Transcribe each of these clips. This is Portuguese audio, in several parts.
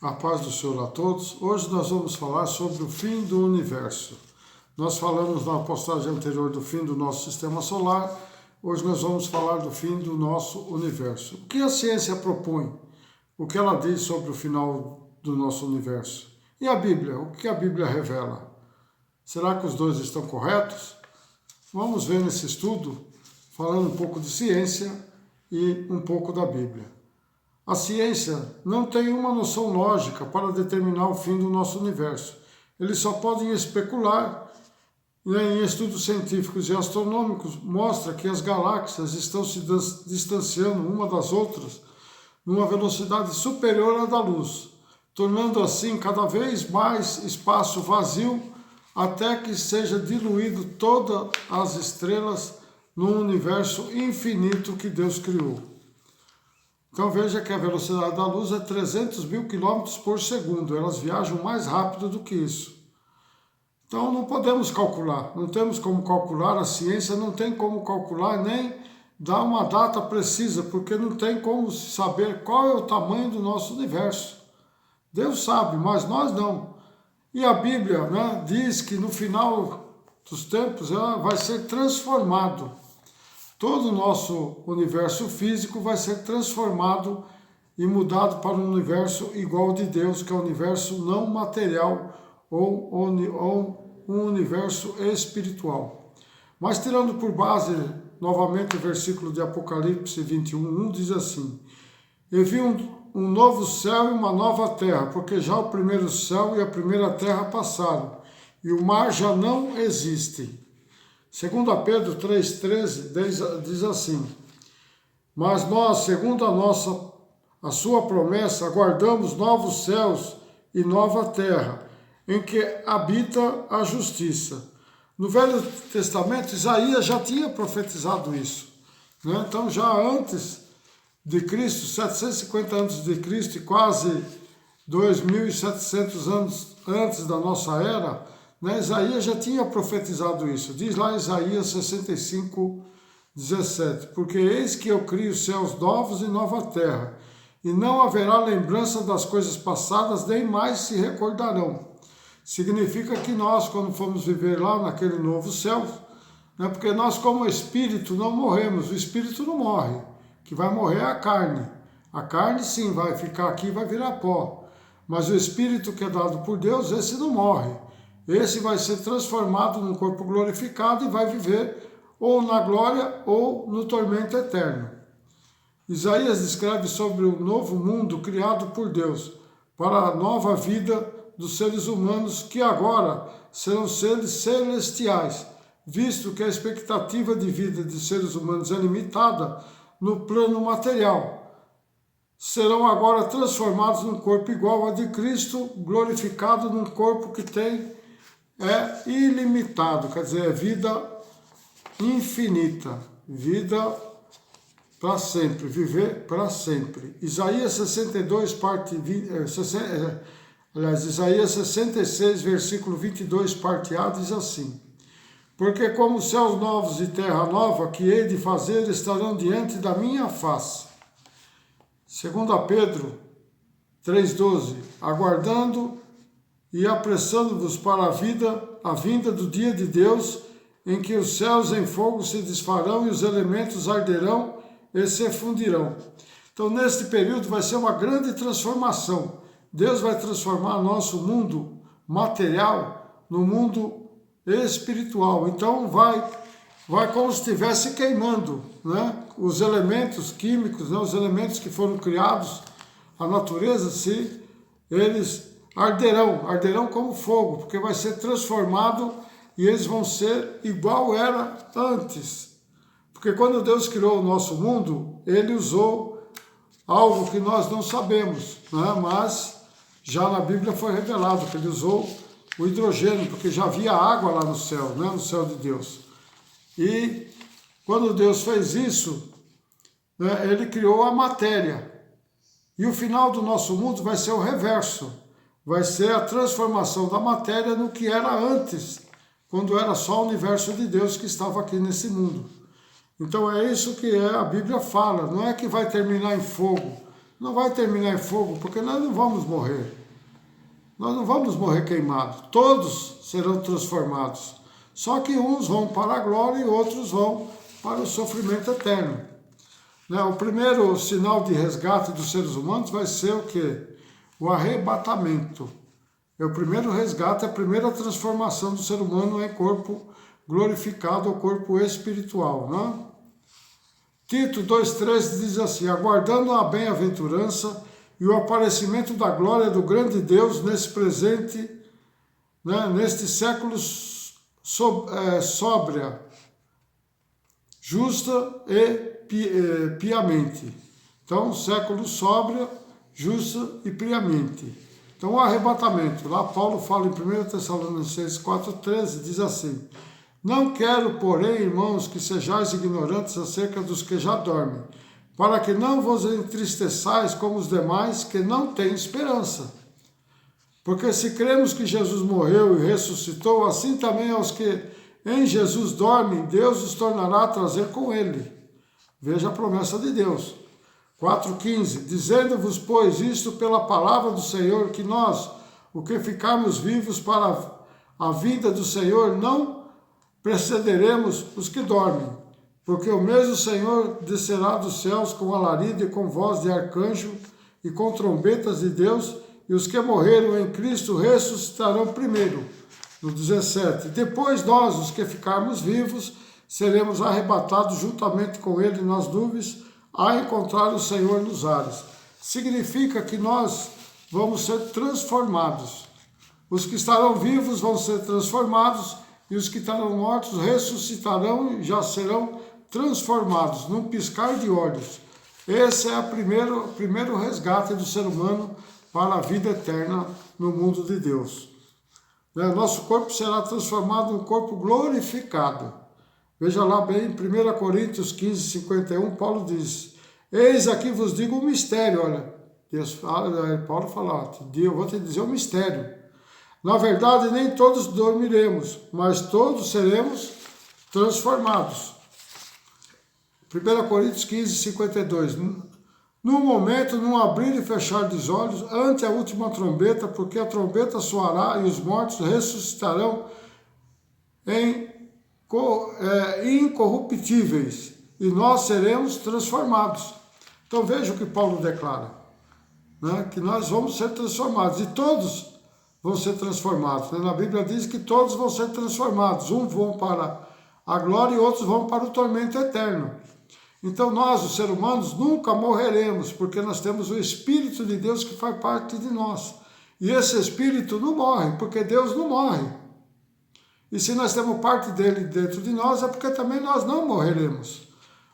A paz do Senhor a todos. Hoje nós vamos falar sobre o fim do universo. Nós falamos na postagem anterior do fim do nosso sistema solar. Hoje nós vamos falar do fim do nosso universo. O que a ciência propõe? O que ela diz sobre o final do nosso universo? E a Bíblia? O que a Bíblia revela? Será que os dois estão corretos? Vamos ver nesse estudo, falando um pouco de ciência e um pouco da Bíblia. A ciência não tem uma noção lógica para determinar o fim do nosso universo. Eles só podem especular. Em estudos científicos e astronômicos, mostra que as galáxias estão se distanciando uma das outras numa velocidade superior à da luz, tornando assim cada vez mais espaço vazio até que seja diluído todas as estrelas no universo infinito que Deus criou. Então veja que a velocidade da luz é 300 mil quilômetros por segundo. Elas viajam mais rápido do que isso. Então não podemos calcular, não temos como calcular, a ciência não tem como calcular nem dar uma data precisa, porque não tem como saber qual é o tamanho do nosso universo. Deus sabe, mas nós não. E a Bíblia, diz que no final dos tempos ela vai ser transformado. Todo o nosso universo físico vai ser transformado e mudado para um universo igual ao de Deus, que é o universo não material ou um universo espiritual. Mas tirando por base, novamente, o versículo de Apocalipse 21:1 diz assim: Eu vi um novo céu e uma nova terra, porque já o primeiro céu e a primeira terra passaram, e o mar já não existe. 2 Pedro 3,13 diz assim: Mas nós, segundo a sua promessa, aguardamos novos céus e nova terra, em que habita a justiça. No Velho Testamento, Isaías já tinha profetizado isso. Então, já antes de Cristo, 750 anos de Cristo e quase 2.700 anos antes da nossa era, Isaías já tinha profetizado isso. Diz lá Isaías 65:17: Porque eis que eu crio céus novos e nova terra, e não haverá lembrança das coisas passadas, nem mais se recordarão. Significa que nós, quando formos viver lá naquele novo céu, porque nós como espírito não morremos, o espírito não morre, que vai morrer é a carne. A carne sim vai ficar aqui e vai virar pó, mas o espírito que é dado por Deus, esse não morre. Esse vai ser transformado num corpo glorificado e vai viver ou na glória ou no tormento eterno. Isaías descreve sobre o novo mundo criado por Deus para a nova vida dos seres humanos, que agora serão seres celestiais, visto que a expectativa de vida de seres humanos é limitada no plano material. Serão agora transformados num corpo igual ao de Cristo, glorificado num corpo que é ilimitado, quer dizer, é vida infinita, vida para sempre, viver para sempre. Isaías 62, Isaías 66, versículo 22, parte A, diz assim: Porque como céus novos e terra nova que hei de fazer estarão diante da minha face. 2 Pedro 3,12: Aguardando e apressando-vos para a vinda do dia de Deus, em que os céus em fogo se desfarão e os elementos arderão e se fundirão. Então, neste período vai ser uma grande transformação. Deus vai transformar nosso mundo material no mundo espiritual. Então, vai como se estivesse queimando, os elementos químicos, os elementos que foram criados, a natureza, se eles arderão como fogo, porque vai ser transformado e eles vão ser igual era antes. Porque quando Deus criou o nosso mundo, Ele usou algo que nós não sabemos, mas já na Bíblia foi revelado que Ele usou o hidrogênio, porque já havia água lá no céu, no céu de Deus. E quando Deus fez isso, Ele criou a matéria. E o final do nosso mundo vai ser o reverso. Vai ser a transformação da matéria no que era antes, quando era só o universo de Deus que estava aqui nesse mundo. Então é isso que a Bíblia fala, não é que vai terminar em fogo, não vai terminar em fogo, porque nós não vamos morrer. Nós não vamos morrer queimados. Todos serão transformados. Só que uns vão para a glória e outros vão para o sofrimento eterno. O primeiro sinal de resgate dos seres humanos vai ser o quê? O arrebatamento. É o primeiro resgate, a primeira transformação do ser humano em corpo glorificado, ou corpo espiritual. Né? Tito 2,13 diz assim: aguardando a bem-aventurança e o aparecimento da glória do grande Deus nesse presente, neste século sóbria, justa e piamente. Então, século sóbria, justa e piamente. Então, o arrebatamento. Lá Paulo fala em 1 Tessalonicenses 4,13, diz assim: não quero, porém, irmãos, que sejais ignorantes acerca dos que já dormem, para que não vos entristeçais como os demais que não têm esperança. Porque se cremos que Jesus morreu e ressuscitou, assim também aos que em Jesus dormem, Deus os tornará a trazer com ele. Veja a promessa de Deus. 4,15, dizendo-vos, pois, isto pela palavra do Senhor, que nós, o que ficarmos vivos para a vida do Senhor, não precederemos os que dormem, porque o mesmo Senhor descerá dos céus com alarido e com voz de arcanjo e com trombetas de Deus, e os que morreram em Cristo ressuscitarão primeiro. No 17, depois nós, os que ficarmos vivos, seremos arrebatados juntamente com ele nas nuvens, a encontrar o Senhor nos ares. Significa que nós vamos ser transformados. Os que estarão vivos vão ser transformados, e os que estarão mortos ressuscitarão e já serão transformados, num piscar de olhos. Esse é o primeiro resgate do ser humano para a vida eterna no mundo de Deus. Nosso corpo será transformado num corpo glorificado. Veja lá bem, em 1 Coríntios 15, 51, Paulo diz: eis aqui vos digo um mistério. Olha, Deus fala, Paulo fala, eu vou te dizer um mistério. Na verdade, nem todos dormiremos, mas todos seremos transformados. 1 Coríntios 15, 52. No momento, num abrir e fechar dos olhos, ante a última trombeta, porque a trombeta soará e os mortos ressuscitarão incorruptíveis, e nós seremos transformados. Então veja o que Paulo declara, que nós vamos ser transformados, e todos vão ser transformados. Na Bíblia diz que todos vão ser transformados, uns vão para a glória e outros vão para o tormento eterno. Então nós, os seres humanos, nunca morreremos, porque nós temos o Espírito de Deus que faz parte de nós. E esse Espírito não morre, porque Deus não morre. E se nós temos parte dele dentro de nós, é porque também nós não morreremos.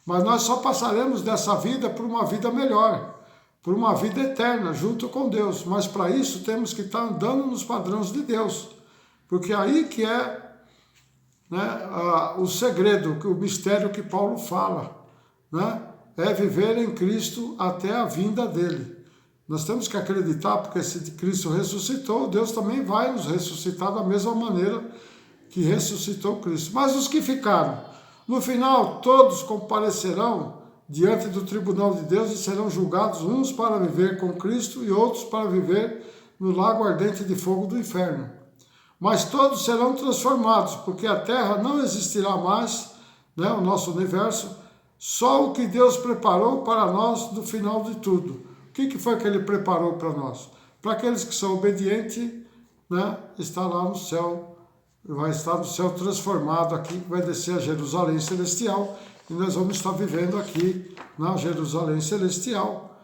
Mas nós só passaremos dessa vida por uma vida melhor, por uma vida eterna, junto com Deus. Mas para isso temos que estar andando nos padrões de Deus. Porque aí que é o segredo, o mistério que Paulo fala. É viver em Cristo até a vinda dele. Nós temos que acreditar, porque se Cristo ressuscitou, Deus também vai nos ressuscitar da mesma maneira que ressuscitou Cristo. Mas os que ficaram, no final, todos comparecerão diante do tribunal de Deus e serão julgados, uns para viver com Cristo e outros para viver no lago ardente de fogo do inferno. Mas todos serão transformados, porque a terra não existirá mais, o nosso universo, só o que Deus preparou para nós no final de tudo. O que foi que ele preparou para nós? Para aqueles que são obedientes, está lá no céu, vai estar no céu transformado aqui, vai descer a Jerusalém Celestial, e nós vamos estar vivendo aqui na Jerusalém Celestial,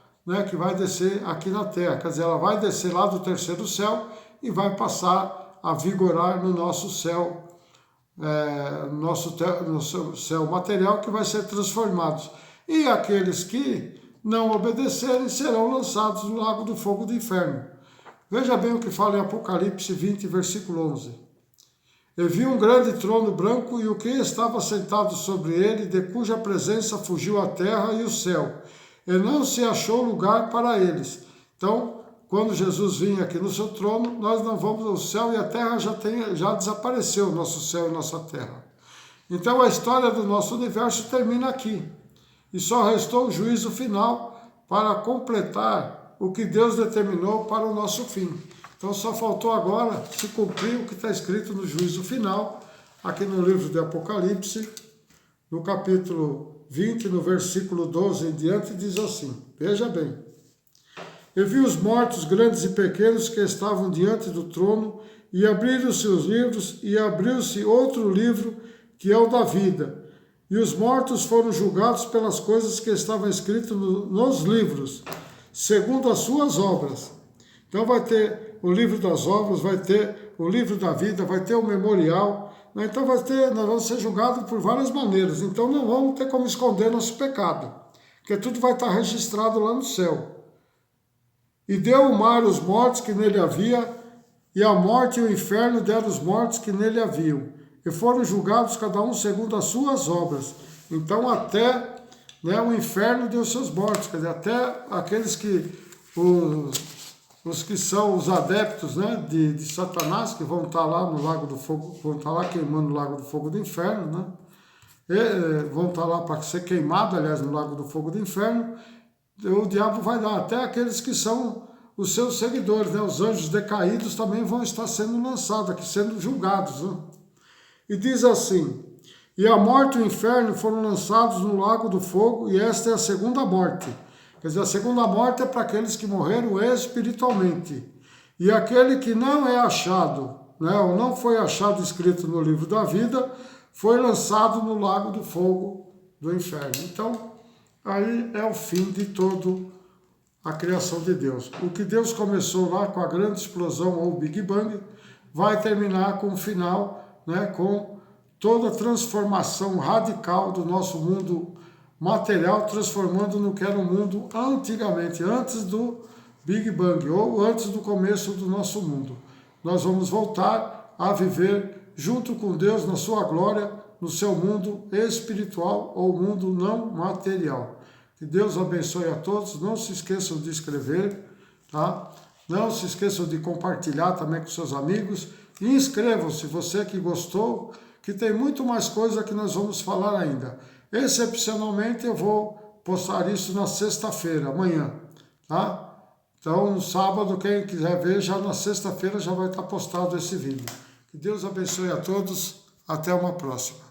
que vai descer aqui na terra. Quer dizer, ela vai descer lá do terceiro céu e vai passar a vigorar no nosso céu, no céu material, que vai ser transformado. E aqueles que não obedecerem serão lançados no lago do fogo do inferno. Veja bem o que fala em Apocalipse 20, versículo 11. Eu vi um grande trono branco e o que estava sentado sobre ele, de cuja presença fugiu a terra e o céu, e não se achou lugar para eles. Então, quando Jesus vinha aqui no seu trono, nós não vamos ao céu, e a terra já desapareceu, nosso céu e nossa terra. Então a história do nosso universo termina aqui. E só restou o juízo final para completar o que Deus determinou para o nosso fim. Então só faltou agora se cumprir o que está escrito no juízo final, aqui no livro de Apocalipse, no capítulo 20, no versículo 12 em diante, diz assim, veja bem. Eu vi os mortos, grandes e pequenos, que estavam diante do trono, e abriram-se os livros, e abriu-se outro livro, que é o da vida. E os mortos foram julgados pelas coisas que estavam escritas nos livros, segundo as suas obras. Então vai ter o livro das obras, vai ter o livro da vida, vai ter o memorial. Então nós vamos ser julgados por várias maneiras. Então não vamos ter como esconder nosso pecado, porque tudo vai estar registrado lá no céu. E deu o mar os mortos que nele havia, e a morte e o inferno deram os mortos que nele haviam. E foram julgados cada um segundo as suas obras. Então até o inferno deu seus mortos, quer dizer, até aqueles que, os que são os adeptos de Satanás, que vão estar lá no lago do fogo, vão estar lá queimando no lago do fogo do inferno, vão estar lá para ser queimado, aliás, no lago do fogo do inferno, o diabo vai dar, até aqueles que são os seus seguidores, os anjos decaídos também vão estar sendo lançados aqui, sendo julgados, E diz assim, e a morte e o inferno foram lançados no lago do fogo, e esta é a segunda morte. Quer dizer, a segunda morte é para aqueles que morreram espiritualmente. E aquele que não é achado, ou não foi achado escrito no livro da vida, foi lançado no lago do fogo do inferno. Então, aí é o fim de toda a criação de Deus. O que Deus começou lá com a grande explosão ou Big Bang, vai terminar com o final, com toda a transformação radical do nosso mundo material, transformando no que era o mundo antigamente, antes do Big Bang, ou antes do começo do nosso mundo. Nós vamos voltar a viver junto com Deus na sua glória, no seu mundo espiritual ou mundo não material. Que Deus abençoe a todos, não se esqueçam de escrever, tá? Não se esqueçam de compartilhar também com seus amigos. E inscrevam-se, você que gostou, que tem muito mais coisa que nós vamos falar ainda. Excepcionalmente eu vou postar isso na sexta-feira, amanhã, tá? Então no sábado, quem quiser ver, já na sexta-feira já vai estar postado esse vídeo. Que Deus abençoe a todos, até uma próxima.